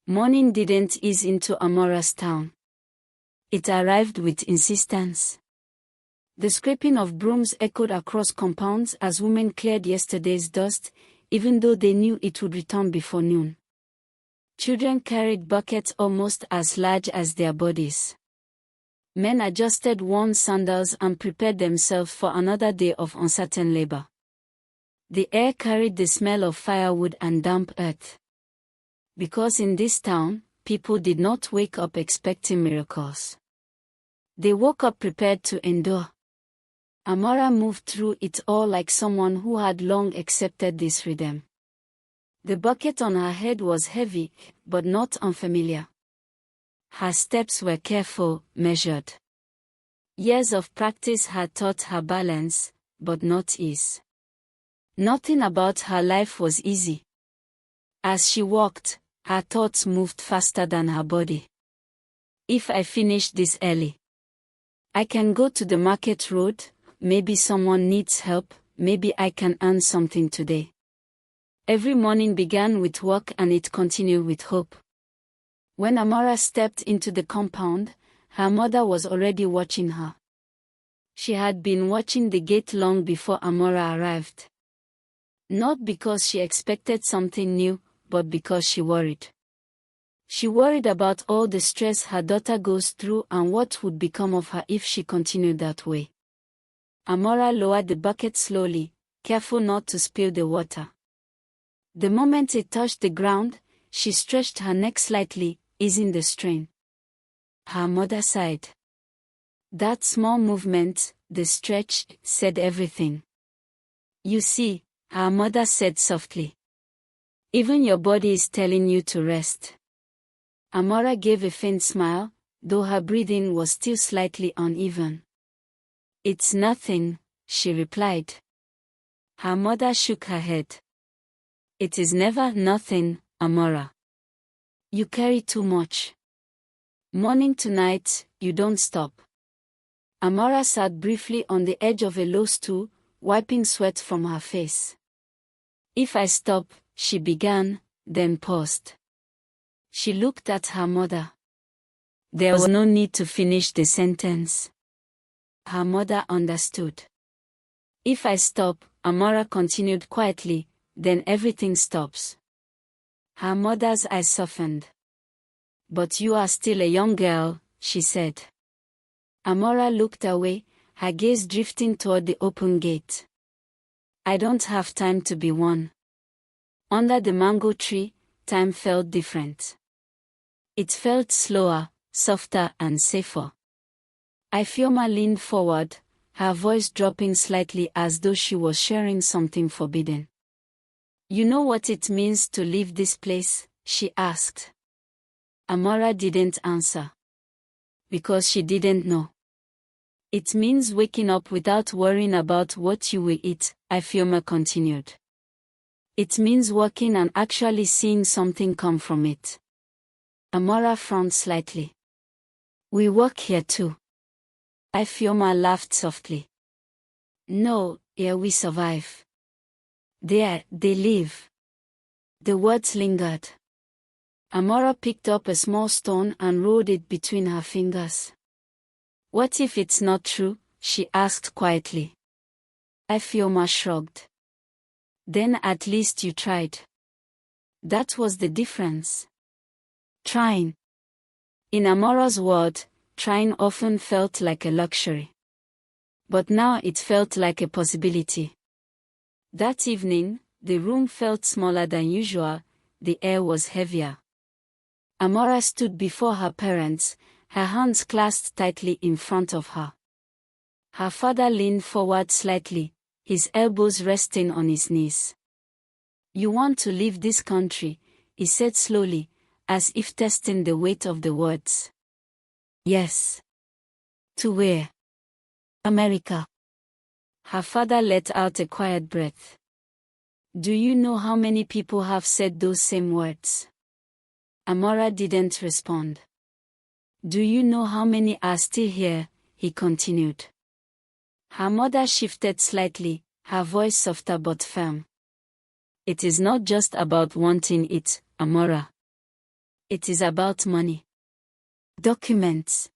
Morning didn't ease into Amara's town. It arrived with insistence. The scraping of brooms echoed across compounds as women cleared yesterday's dust, even though they knew it would return before noon. Children carried buckets almost as large as their bodies. Men adjusted worn sandals and prepared themselves for another day of uncertain labor. The air carried the smell of firewood and damp earth. Because in this town, people did not wake up expecting miracles. They woke up prepared to endure. Amara moved through it all like someone who had long accepted this rhythm. The bucket on her head was heavy, but not unfamiliar. Her steps were careful, measured. Years of practice had taught her balance, but not ease. Nothing about her life was easy. As she walked, her thoughts moved faster than her body. If I finish this early, I can go to the market road. Maybe someone needs help, maybe I can earn something today. Every morning began with work and it continued with hope. When Amara stepped into the compound, her mother was already watching her. She had been watching the gate long before Amara arrived. Not because she expected something new, but because she worried. She worried about all the stress her daughter goes through and what would become of her if she continued that way. Amara lowered the bucket slowly, careful not to spill the water. The moment it touched the ground, she stretched her neck slightly, easing the strain. Her mother sighed. That small movement, the stretch, said everything. You see, her mother said softly. Even your body is telling you to rest. Amara gave a faint smile, though her breathing was still slightly uneven. It's nothing, she replied. Her mother shook her head. It is never nothing, Amara. You carry too much. Morning to night, you don't stop. Amara sat briefly on the edge of a low stool, wiping sweat from her face. If I stop, she began, then paused. She looked at her mother. There was no need to finish the sentence. Her mother understood. If I stop, Amara continued quietly, then everything stops. Her mother's eyes softened. But you are still a young girl, she said. Amara looked away, her gaze drifting toward the open gate. I don't have time to be one. Under the mango tree, time felt different. It felt slower, softer and safer. Ifeoma leaned forward, her voice dropping slightly as though she was sharing something forbidden. You know what it means to leave this place? She asked. Amara didn't answer. Because she didn't know. It means waking up without worrying about what you will eat, Ifeoma continued. It means working and actually seeing something come from it. Amara frowned slightly. We work here too. Ifeoma laughed softly. No, here we survive. There, they live. The words lingered. Amara picked up a small stone and rolled it between her fingers. What if it's not true? She asked quietly. Ifeoma shrugged. Then at least you tried. That was the difference. Trying. In Amara's world, trying often felt like a luxury. But now it felt like a possibility. That evening, the room felt smaller than usual, the air was heavier. Amara stood before her parents, her hands clasped tightly in front of her. Her father leaned forward slightly, his elbows resting on his knees. You want to leave this country, he said slowly, as if testing the weight of the words. Yes. To where? America. Her father let out a quiet breath. Do you know how many people have said those same words? Amara didn't respond. Do you know how many are still here? He continued. Her mother shifted slightly, her voice softer but firm. It is not just about wanting it, Amara. It is about money. Documents.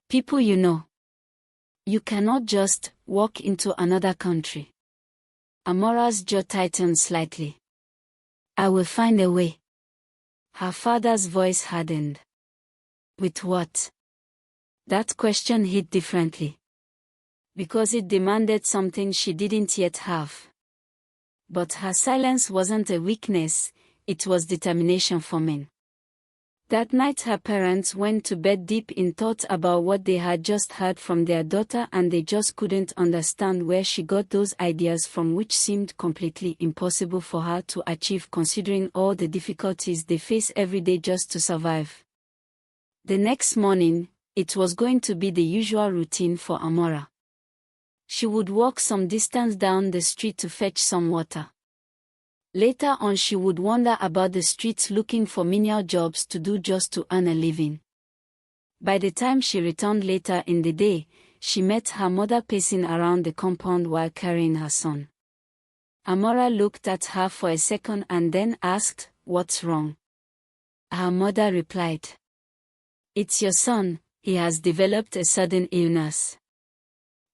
People you know. You cannot just walk into another country. Amara's jaw tightened slightly. I will find a way. Her father's voice hardened. With what? That question hit differently. Because it demanded something she didn't yet have. But her silence wasn't a weakness, it was determination for men. That night her parents went to bed deep in thought about what they had just heard from their daughter, and they just couldn't understand where she got those ideas from, which seemed completely impossible for her to achieve considering all the difficulties they face every day just to survive. The next morning, it was going to be the usual routine for Amara. She would walk some distance down the street to fetch some water. Later on she would wander about the streets looking for menial jobs to do just to earn a living. By the time she returned later in the day, she met her mother pacing around the compound while carrying her son. Amara looked at her for a second and then asked, "What's wrong?" Her mother replied, "It's your son, he has developed a sudden illness."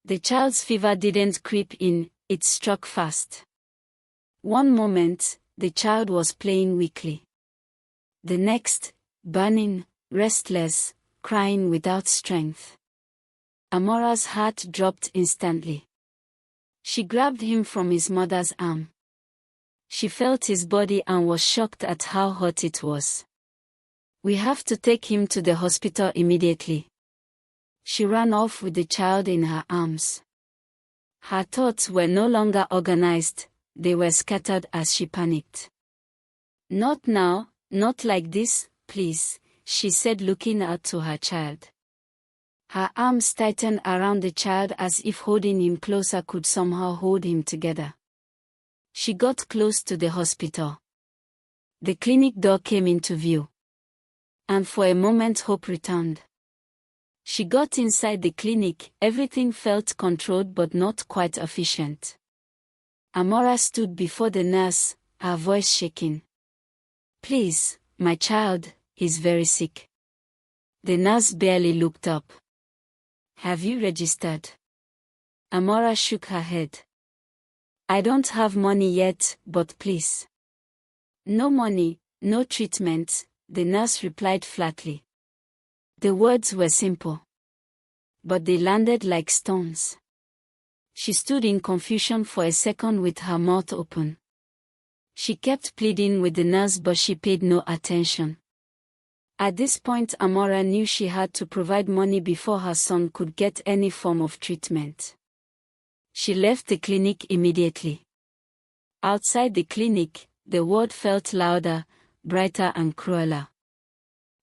The child's fever didn't creep in, it struck fast. One moment, the child was playing weakly. The next, burning, restless, crying without strength. Amara's heart dropped instantly. She grabbed him from his mother's arm. She felt his body and was shocked at how hot it was. "We have to take him to the hospital immediately." She ran off with the child in her arms. Her thoughts were no longer organized. They were scattered as she panicked. "Not now, not like this, please," she said, looking out to her child. Her arms tightened around the child as if holding him closer could somehow hold him together. She got close to the hospital. The clinic door came into view. And for a moment hope returned. She got inside the clinic, everything felt controlled but not quite efficient. Amara stood before the nurse, her voice shaking. "Please, my child, he's very sick." The nurse barely looked up. "Have you registered?" Amara shook her head. "I don't have money yet, but please." "No money, no treatment," the nurse replied flatly. The words were simple. But they landed like stones. She stood in confusion for a second with her mouth open. She kept pleading with the nurse but she paid no attention. At this point Amara knew she had to provide money before her son could get any form of treatment. She left the clinic immediately. Outside the clinic, the world felt louder, brighter and crueler.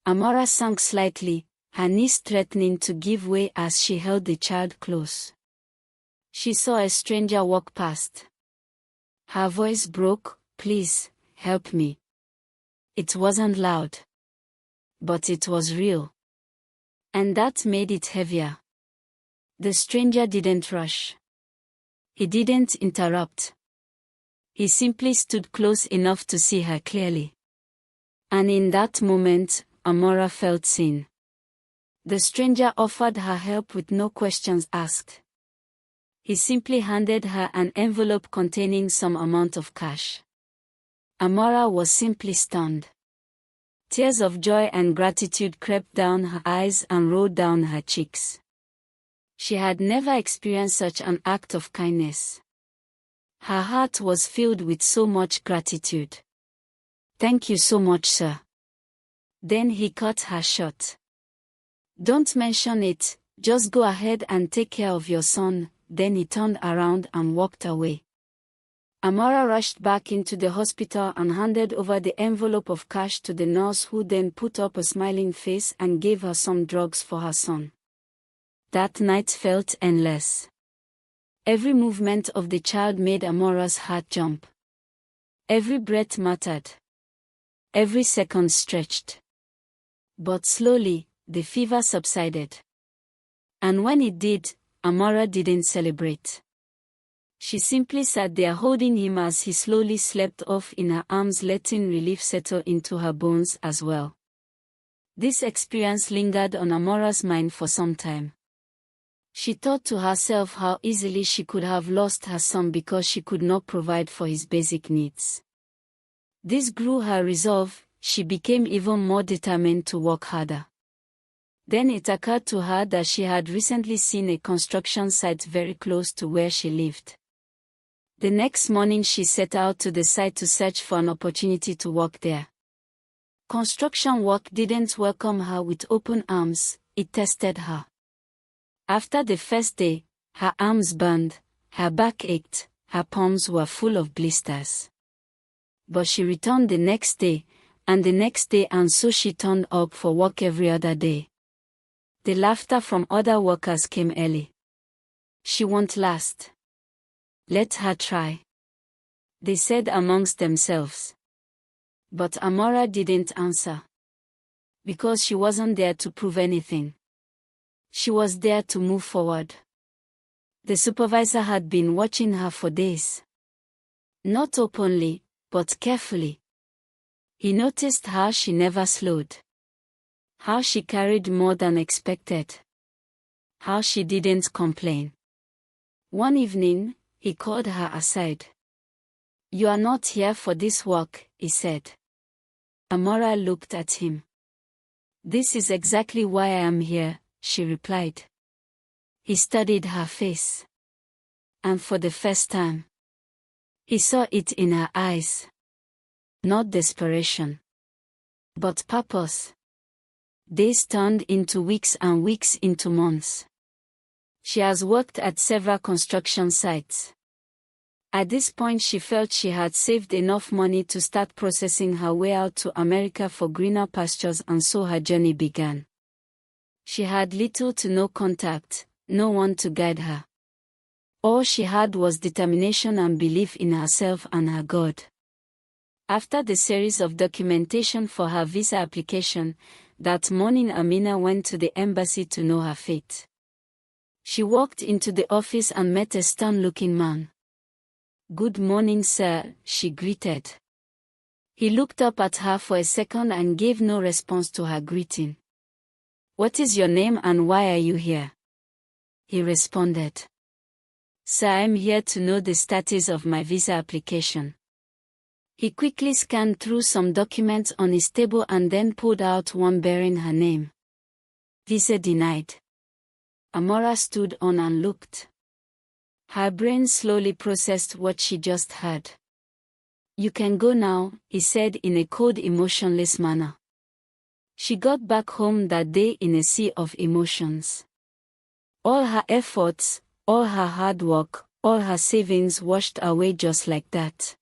Amara sank slightly, her knees threatening to give way as she held the child close. She saw a stranger walk past. Her voice broke, "Please, help me." It wasn't loud. But it was real. And that made it heavier. The stranger didn't rush. He didn't interrupt. He simply stood close enough to see her clearly. And in that moment, Amara felt seen. The stranger offered her help with no questions asked. He simply handed her an envelope containing some amount of cash. Amara was simply stunned. Tears of joy and gratitude crept down her eyes and rolled down her cheeks. She had never experienced such an act of kindness. Her heart was filled with so much gratitude. "Thank you so much, sir." Then he cut her short. "Don't mention it, just go ahead and take care of your son." Then he turned around and walked away. Amara rushed back into the hospital and handed over the envelope of cash to the nurse, who then put up a smiling face and gave her some drugs for her son. That night felt endless. Every movement of the child made Amara's heart jump. Every breath mattered. Every second stretched. But slowly, the fever subsided. And when it did, Amara didn't celebrate. She simply sat there holding him as he slowly slept off in her arms, letting relief settle into her bones as well. This experience lingered on Amara's mind for some time. She thought to herself how easily she could have lost her son because she could not provide for his basic needs. This grew her resolve. She became even more determined to work harder. Then it occurred to her that she had recently seen a construction site very close to where she lived. The next morning she set out to the site to search for an opportunity to work there. Construction work didn't welcome her with open arms, it tested her. After the first day, her arms burned, her back ached, her palms were full of blisters. But she returned the next day, and the next day, and so she turned up for work every other day. The laughter from other workers came early. She won't last. Let her try, they said amongst themselves. But Amara didn't answer. Because she wasn't there to prove anything. She was there to move forward. The supervisor had been watching her for days. Not openly, but carefully. He noticed how she never slowed. How she carried more than expected. How she didn't complain. One evening, he called her aside. "You are not here for this work," he said. Amara looked at him. "This is exactly why I am here," she replied. He studied her face. And for the first time, he saw it in her eyes. Not desperation, but purpose. Days turned into weeks and weeks into months. She has worked at several construction sites. At this point she felt she had saved enough money to start processing her way out to America for greener pastures, and so her journey began. She had little to no contact, no one to guide her. All she had was determination and belief in herself and her God. After the series of documentation for her visa application, that morning Amina went to the embassy to know her fate. She walked into the office and met a stern-looking man. "Good morning, sir," she greeted. He looked up at her for a second and gave no response to her greeting. "What is your name and why are you here?" He responded. "Sir, I'm here to know the status of my visa application." He quickly scanned through some documents on his table and then pulled out one bearing her name. "Visa denied." Amara stood on and looked. Her brain slowly processed what she just heard. "You can go now," he said in a cold, emotionless manner. She got back home that day in a sea of emotions. All her efforts, all her hard work, all her savings washed away just like that.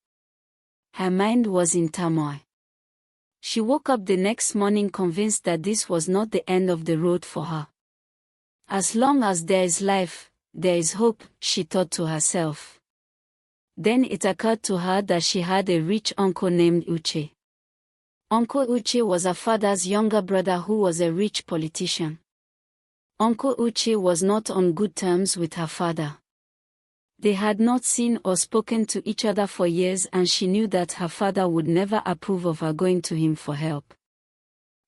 Her mind was in turmoil. She woke up the next morning convinced that this was not the end of the road for her. As long as there is life, there is hope, she thought to herself. Then it occurred to her that she had a rich uncle named Uche. Uncle Uche was her father's younger brother who was a rich politician. Uncle Uche was not on good terms with her father. They had not seen or spoken to each other for years, and she knew that her father would never approve of her going to him for help.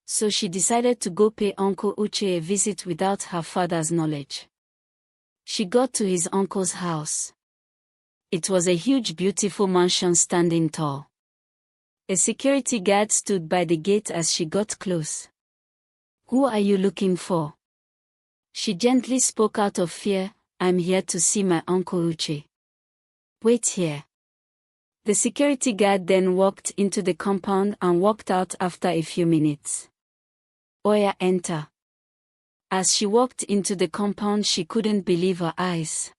So she decided to go pay Uncle Uche a visit without her father's knowledge. She got to his uncle's house. It was a huge, beautiful mansion standing tall. A security guard stood by the gate as she got close. "Who are you looking for?" She gently spoke out of fear. "I'm here to see my Uncle Uche." "Wait here." The security guard then walked into the compound and walked out after a few minutes. "Oya, enter." As she walked into the compound she couldn't believe her eyes.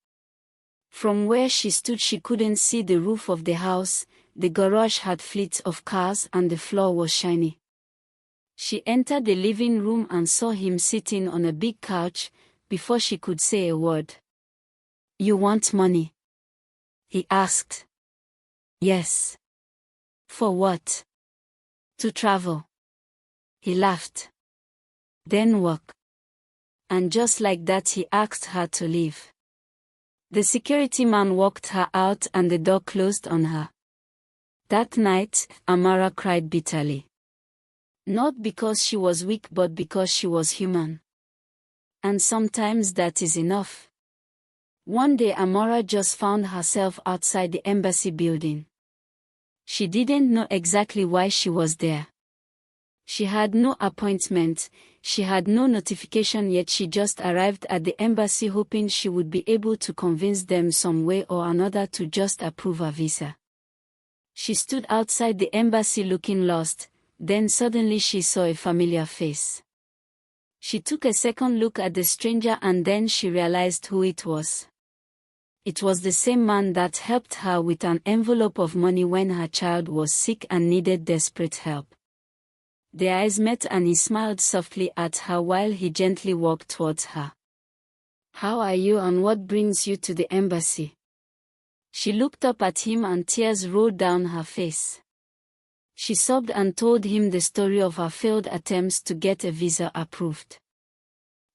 From where she stood she couldn't see the roof of the house, the garage had fleets of cars and the floor was shiny. She entered the living room and saw him sitting on a big couch. Before she could say a word, "You want money?" he asked. "Yes." "For what?" "To travel." He laughed. "Then work." And just like that he asked her to leave. The security man walked her out and the door closed on her. That night, Amara cried bitterly. Not because she was weak but because she was human. And sometimes that is enough. One day Amara just found herself outside the embassy building. She didn't know exactly why she was there. She had no appointment, she had no notification, yet she just arrived at the embassy hoping she would be able to convince them some way or another to just approve her visa. She stood outside the embassy looking lost, then suddenly she saw a familiar face. She took a second look at the stranger and then she realized who it was. It was the same man that helped her with an envelope of money when her child was sick and needed desperate help. Their eyes met and he smiled softly at her while he gently walked towards her. "How are you and what brings you to the embassy?" She looked up at him and tears rolled down her face. She sobbed and told him the story of her failed attempts to get a visa approved.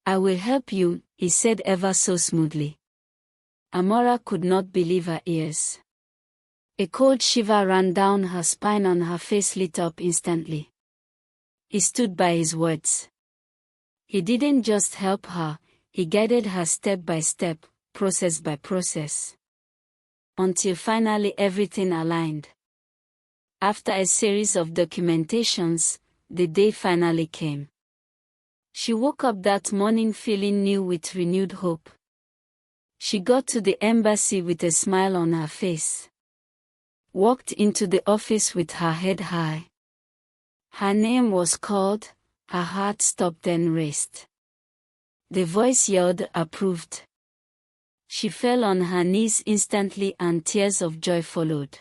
"I will help you," he said ever so smoothly. Amara could not believe her ears. A cold shiver ran down her spine and her face lit up instantly. He stood by his words. He didn't just help her, he guided her step by step, process by process. Until finally everything aligned. After a series of documentations, the day finally came. She woke up that morning feeling new with renewed hope. She got to the embassy with a smile on her face. Walked into the office with her head high. Her name was called, her heart stopped and raced. The voice yelled, "Approved." She fell on her knees instantly and tears of joy followed.